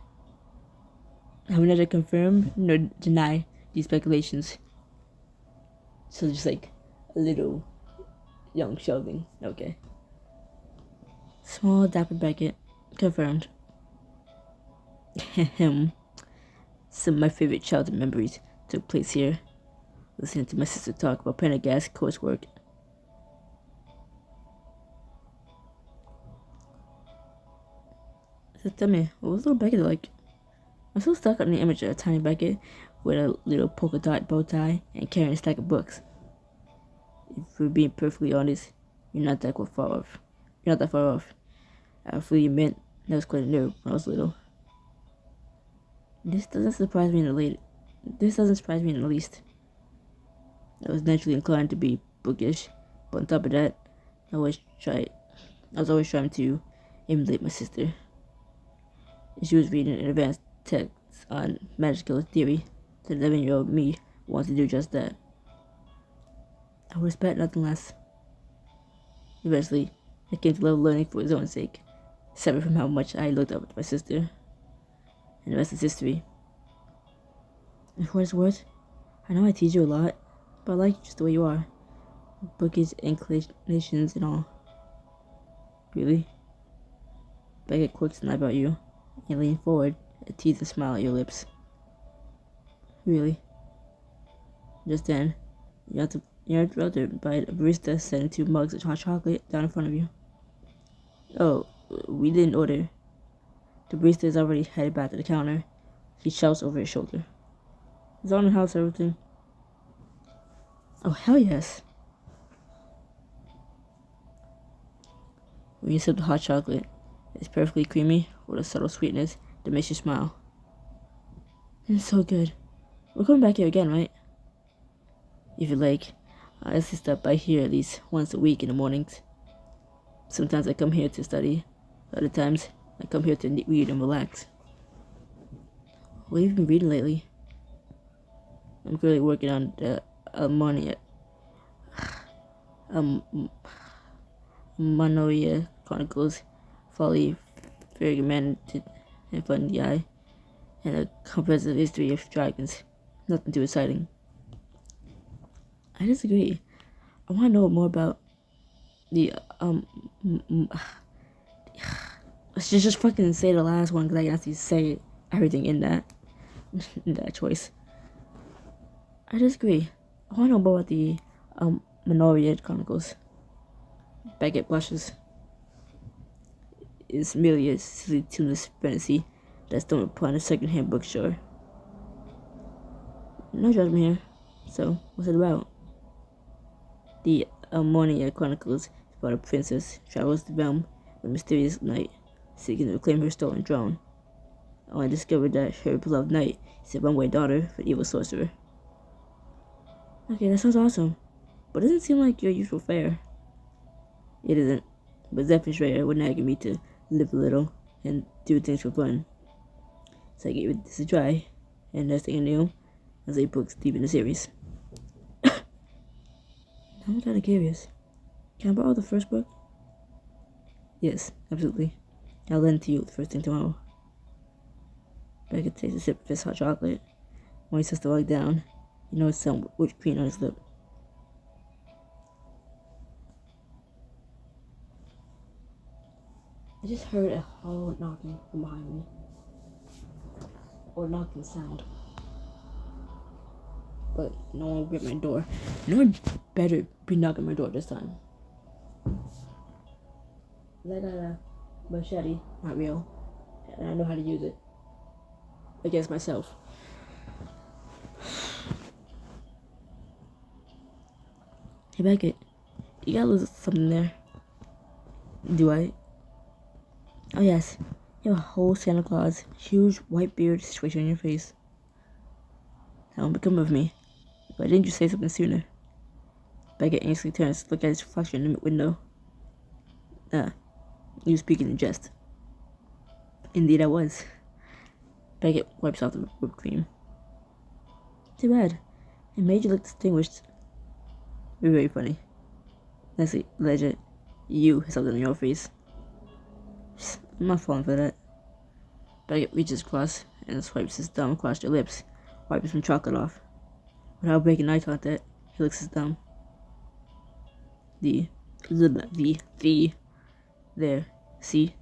I will neither confirm nor deny these speculations. So just like a little young Sheldon. Okay. Small dapper Beckett. Confirmed. Some of my favorite childhood memories took place here. Listening to my sister talk about Pendergast coursework. So tell me, what was little Beckett like? I'm still stuck on the image of a tiny Beckett with a little polka dot bow tie and carrying a stack of books. If we're being perfectly honest, you're not that far off. I fully admit that was quite a nerd when I was little. This doesn't surprise me in the least. I was naturally inclined to be bookish, but on top of that, I was always trying to emulate my sister. She was reading an advanced text on magical theory. The 11-year-old me wants to do just that. I would expect nothing less. Eventually, I came to love learning for its own sake, separate from how much I looked up to my sister. And the rest is history. And for what it's worth, I know I tease you a lot, But I like you just the way you are. Bookish inclinations and all. Really? Beckett quirks an eyebrow at you and lean forward, a teasing smile at your lips. Really? Just then, you're interrupted by a barista setting 2 mugs of hot chocolate down in front of you. Oh, we didn't order. The barista is already headed back to the counter. He shouts over his shoulder. Is on the house everything? Oh, hell yes. When you sip the hot chocolate, it's perfectly creamy with a subtle sweetness that makes you smile. It's so good. We're coming back here again, right? If you like, I usually stop by here at least once a week in the mornings. Sometimes I come here to study. Other times, I come here to read and relax. What have you been reading lately? I'm currently working on the Manoia Chronicles, Folly, Fragmented, and Fun the Eye, and a comprehensive history of dragons. Nothing too exciting. I disagree. I want to know more about the let's just fucking say the last one because I can actually say everything in that choice. I disagree. I want to know more about the Manoia Chronicles. Beckett blushes. It's merely a silly tuneless fantasy that's thrown upon a second-hand bookstore. No judgment here. So, what's it about? The Manoia Chronicles is about a princess who travels the realm on a mysterious night, seeking to reclaim her stolen throne. Only discovered that her beloved knight is a runaway daughter of an evil sorcerer. Okay, that sounds awesome, but it doesn't seem like your usual fare. It isn't, but Zeph and Shreya were nagging me to live a little and do things for fun. So I gave this a try, and next thing I knew, I was 8 books deep in the series. I'm kinda curious. Can I borrow the first book? Yes, absolutely. I'll lend it to you the first thing tomorrow. Beckett takes a sip of his hot chocolate. When he sets the mug down, you notice some whipped cream on his lip. I just heard a hollow knocking from behind me. Or knocking sound. But no one will be at my door. No one better be knocking my door this time. I got a machete, not real, and I know how to use it against myself. Hey Beckett, you got a little something there. Do I? Oh yes, you have a whole Santa Claus, huge white beard situation on your face. That won't become of me. Why didn't you say something sooner? Beckett anxiously turns to look at his reflection in the window. You speaking in jest. Indeed I was. Beckett wipes off the whipped cream. Too bad. It made you look distinguished. You're very funny. Leslie, legend, you have something on your face. I'm not falling for that. Beckett reaches across and swipes his thumb across your lips, wipes some chocolate off. Without breaking eye contact, he licks his thumb. There. See?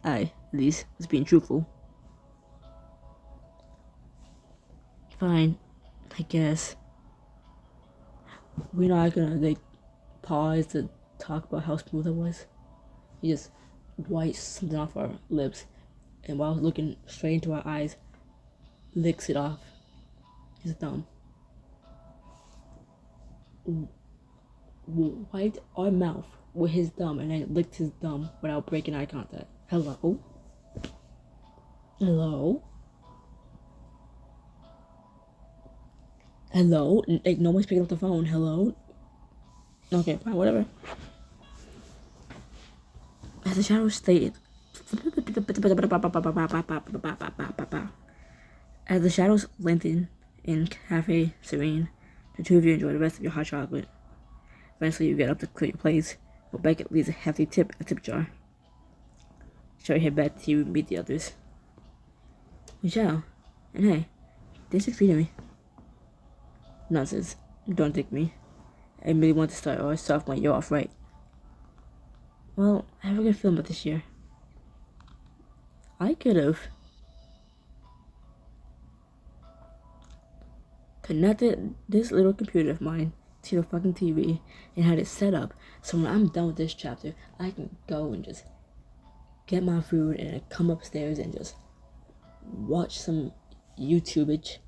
I, at least, was being truthful. Fine, I guess. We're not gonna, pause to talk about how smooth it was. He just wipes something off our lips, and while looking straight into our eyes, licks it off his thumb. Wiped our mouth with his thumb and then licked his thumb without breaking eye contact. Hello? Hello? Hello? No one's picking up the phone. Hello? Okay, fine, whatever. As the shadows stated, as the shadows lengthen in Cafe Serene, the two of you enjoy the rest of your hot chocolate. Eventually, you get up to clear your plates, but Beckett leaves a hefty tip in a tip jar. So you head back to meet the others. We shall. And hey, they succeeded me. Nonsense. Don't take me. I really want to start our sophomore year off right. Well, I have a good feeling about this year. I could've connected this little computer of mine to the fucking TV and had it set up so when I'm done with this chapter, I can go and just get my food and come upstairs and just watch some YouTubeage.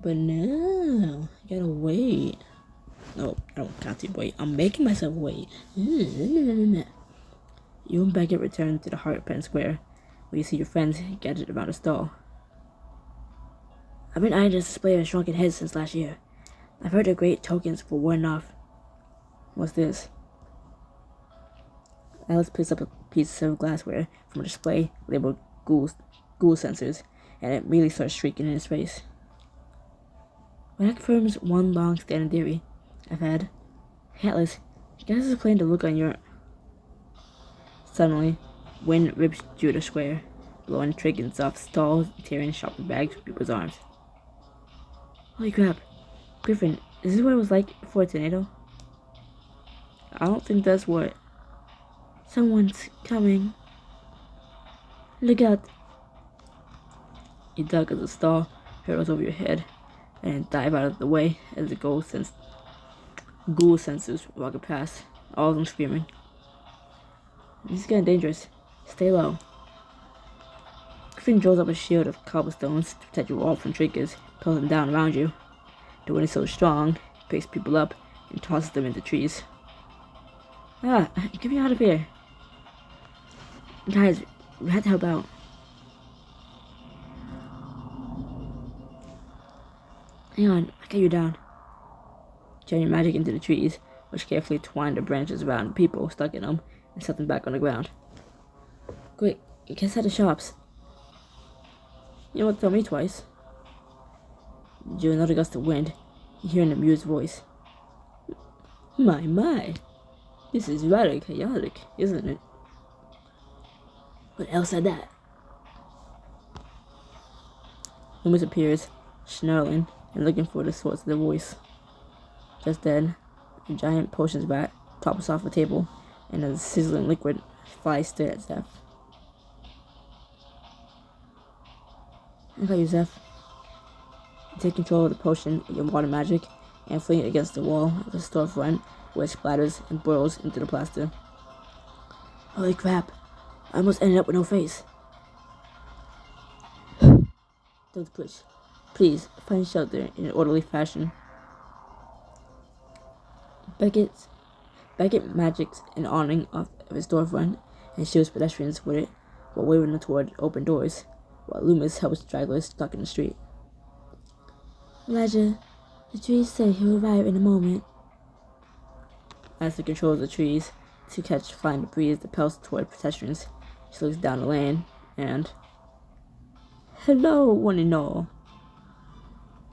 But no, I gotta wait. No, I don't got to wait. I'm making myself wait. You and Beckett return to the Heart Pen Square, where you see your friends gathered around a stall. I've been eyeing this display of shrunken heads since last year. I've heard they're great tokens for warding off. What's this? Alice picks up a piece of glassware from a display labeled ghoul sensors, and it immediately starts shrieking in his face. Well, that confirms one long-standing theory I've had. Hey, Atlas, guess this is playing to look on your... Suddenly, wind rips through the square, blowing triggers off stalls, tearing shopping bags from people's arms. Holy crap. Griffin, is this what it was like before a tornado? I don't think that's what... Someone's coming. Look out. You duck as the stall hurtles over your head and dive out of the way as the ghoul sensors walk past, all of them screaming. This is getting dangerous. Stay low. Griffin draws up a shield of cobblestones to protect you all from triggers, pulling them down around you. The wind is so strong, it picks people up and tosses them into trees. Ah, get me out of here. Guys, we have to help out. Hang on, I got you down. Turn your magic into the trees, which carefully twine the branches around people stuck in them and set them back on the ground. Quick, get inside the shops. You don't tell me twice. During another gust of wind, you hear an amused voice. My. This is rather chaotic, isn't it? What else said that? Loomis appears, snarling and looking for the source of the voice. Just then, a giant potions vat topples off the table, and a sizzling liquid flies straight at Zeph. I got you, Zeph. You take control of the potion with your water magic and fling it against the wall of the storefront, where it splatters and burrows into the plaster. Holy crap! I almost ended up with no face. Don't push. Please, find shelter in an orderly fashion. Beckett magics an awning off of his storefront and shields pedestrians with it while waving them toward open doors, while Loomis helps stragglers stuck in the street. Elijah, the trees say he'll arrive in a moment. As he controls the trees to catch flying debris that pelts toward pedestrians, she looks down the lane and... Hello, one and all.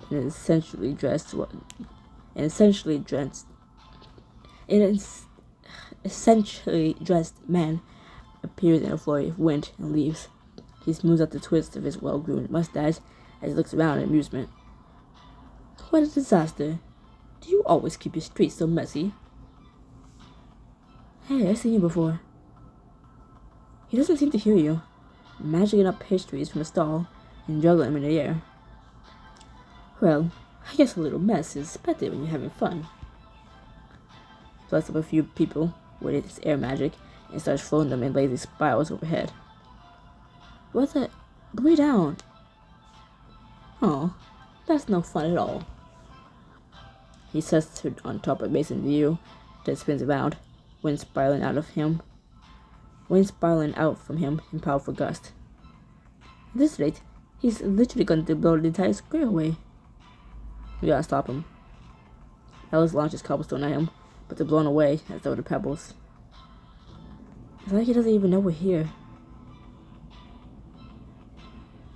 An essentially dressed man appears in a flurry of wind and leaves. He smooths out the twist of his well-groomed mustache as he looks around in amusement. What a disaster. Do you always keep your streets so messy? Hey, I've seen you before. He doesn't seem to hear you, magicking up pastries from a stall and juggling them in the air. Well, I guess a little mess is expected when you're having fun. He plucks up a few people with his air magic and starts floating them in lazy spirals overhead. What the? Put me down! Oh, that's no fun at all. He sets her on top of Mason View, then spins around, wind spiraling out from him in powerful gusts. At this rate, he's literally going to blow the entire square away. We gotta stop him. Alice launches cobblestone at him, but they're blown away as though they're pebbles. It's like he doesn't even know we're here.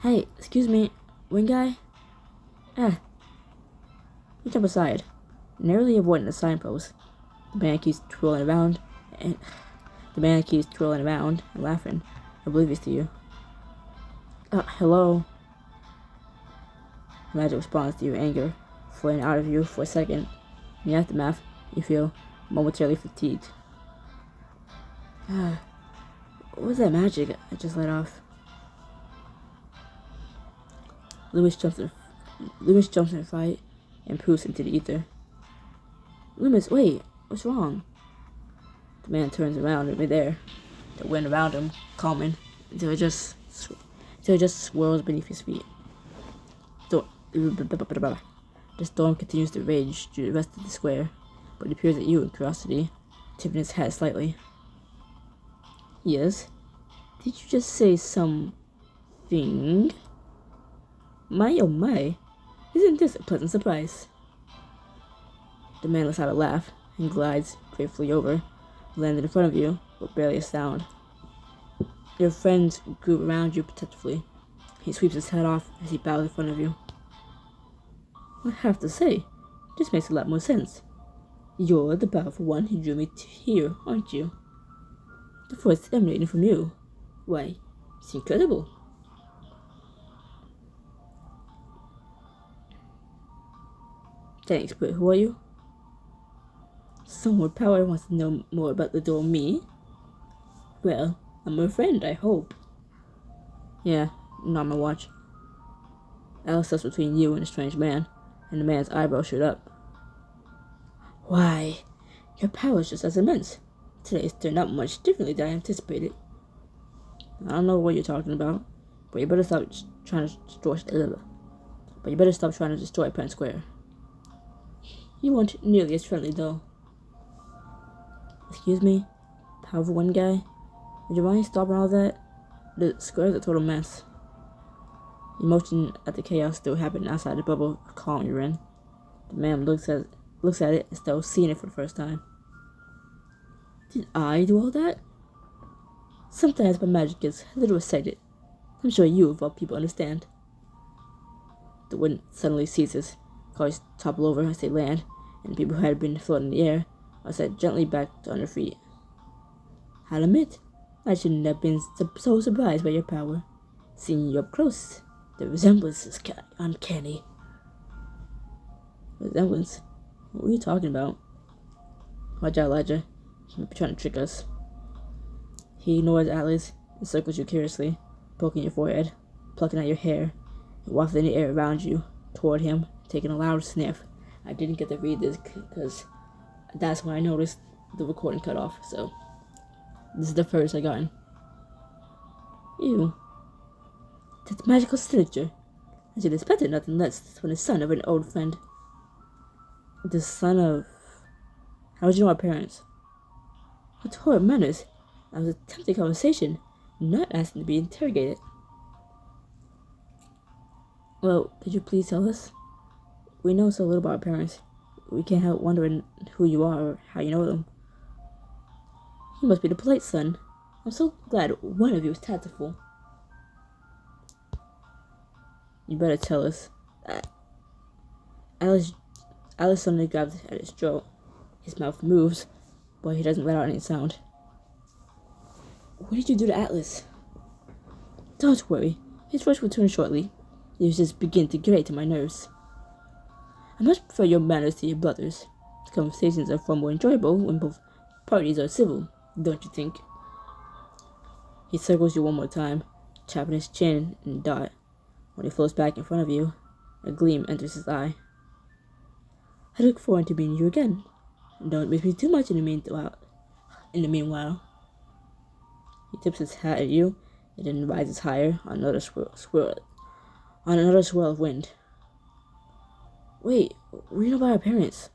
Hey, excuse me, wing guy? You jump aside, narrowly avoiding the signpost. The man keeps twirling around and laughing, oblivious to you. Hello. Magic responds to your anger, flowing out of you for a second. In the aftermath, you feel momentarily fatigued. What was that magic I just let off? Loomis jumps in fright and poofs into the ether. Loomis, wait, what's wrong? The man turns around in midair, the wind around him calming until it just swirls beneath his feet. The storm continues to rage through the rest of the square, but it peers at you in curiosity, tipping its head slightly. Yes? Did you just say something? My oh my, isn't this a pleasant surprise? The man lets out a laugh and glides gratefully over, landing in front of you with barely a sound. Your friends group around you protectively. He sweeps his head off as he bows in front of you. I have to say, this makes a lot more sense. You're the powerful one who drew me here, aren't you? The force emanating from you. Why, it's incredible. Thanks, but who are you? Someone with power wants to know more about the door me? Well, I'm a friend, I hope. Yeah, not my watch. Alice steps between you and the strange man, and the man's eyebrows shoot up. Why, your power is just as immense. Today's turned out much differently than I anticipated. I don't know what you're talking about, but you better stop trying to destroy Penn Square. You weren't nearly as friendly, though. Excuse me? Powerful one guy? Would you mind stopping all that? The square's a total mess. You motion at the chaos still happening outside the bubble of calm you're in. The man looks at it as though seeing it for the first time. Did I do all that? Sometimes my magic gets a little excited. I'm sure you, of all people, understand. The wind suddenly ceases. Cars topple over as they land, and people who had been floating in the air are set gently back on their feet. I'll admit, I shouldn't have been so surprised by your power. Seeing you up close, the resemblance is uncanny. Resemblance? What are you talking about? Watch out, Elijah. He might be trying to trick us. He ignores Alice and circles you curiously, poking your forehead, plucking at your hair, and wafting the air around you, toward him, taking a loud sniff. I didn't get to read this because that's when I noticed the recording cut off, so this is the first I gotten. Ew. That's magical signature. I should expect nothing less from the son of an old friend. The son of... How would you know our parents? What horrid manners. I was attempting conversation, not asking to be interrogated. Well, could you please tell us? We know so little about our parents. We can't help wondering who you are or how you know them. You must be the polite son. I'm so glad one of you is tactful. You better tell us. Alice suddenly grabs at his throat. His mouth moves, but he doesn't let out any sound. What did you do to Atlas? Don't worry. His voice will turn shortly. You just begin to grate on my nerves. I much prefer your manners to your brother's. The conversations are far more enjoyable when both parties are civil, don't you think? He circles you one more time, tapping his chin and dot. When he floats back in front of you, a gleam enters his eye. I look forward to meeting you again. Don't miss me too much in the meanwhile. He tips his hat at you and then rises higher on another swirl of wind. Wait, what do you know about our parents?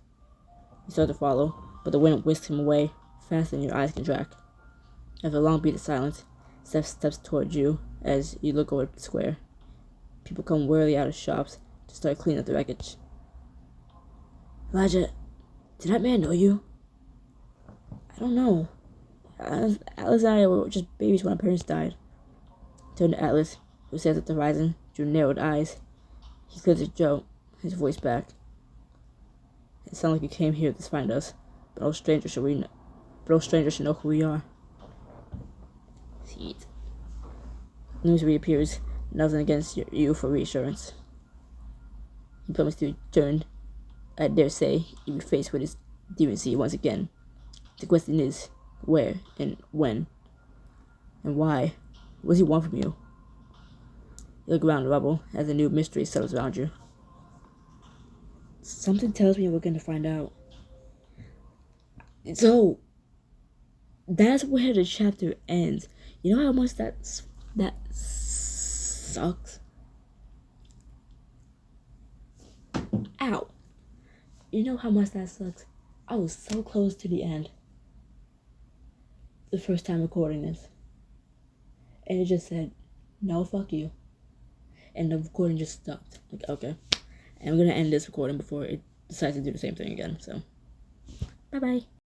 You start to follow, but the wind whisks him away faster than your eyes can track. After a long beat of silence, Steph steps towards you as you look over the square. People come wearily out of shops to start cleaning up the wreckage. Elijah, did that man know you? I don't know. Alice and I were just babies when our parents died. Turned to Atlas, who stares at the horizon through narrowed eyes. He clears his throat, his voice back. It sounds like you came here to find us, but no stranger should know who we are. Sweet. News reappears, nuzzling against you for reassurance. He promised to return I dare say you'll be faced with this DNC once again. The question is, where and when and why? What does he want from you? You look around the rubble as a new mystery settles around you. Something tells me we're going to find out. So, that's where the chapter ends. You know how much that sucks? Ow. You know how much that sucks? I was so close to the end the first time recording this. And it just said, no, fuck you. And the recording just stopped. Like, okay. And I'm going to end this recording before it decides to do the same thing again. So, bye-bye.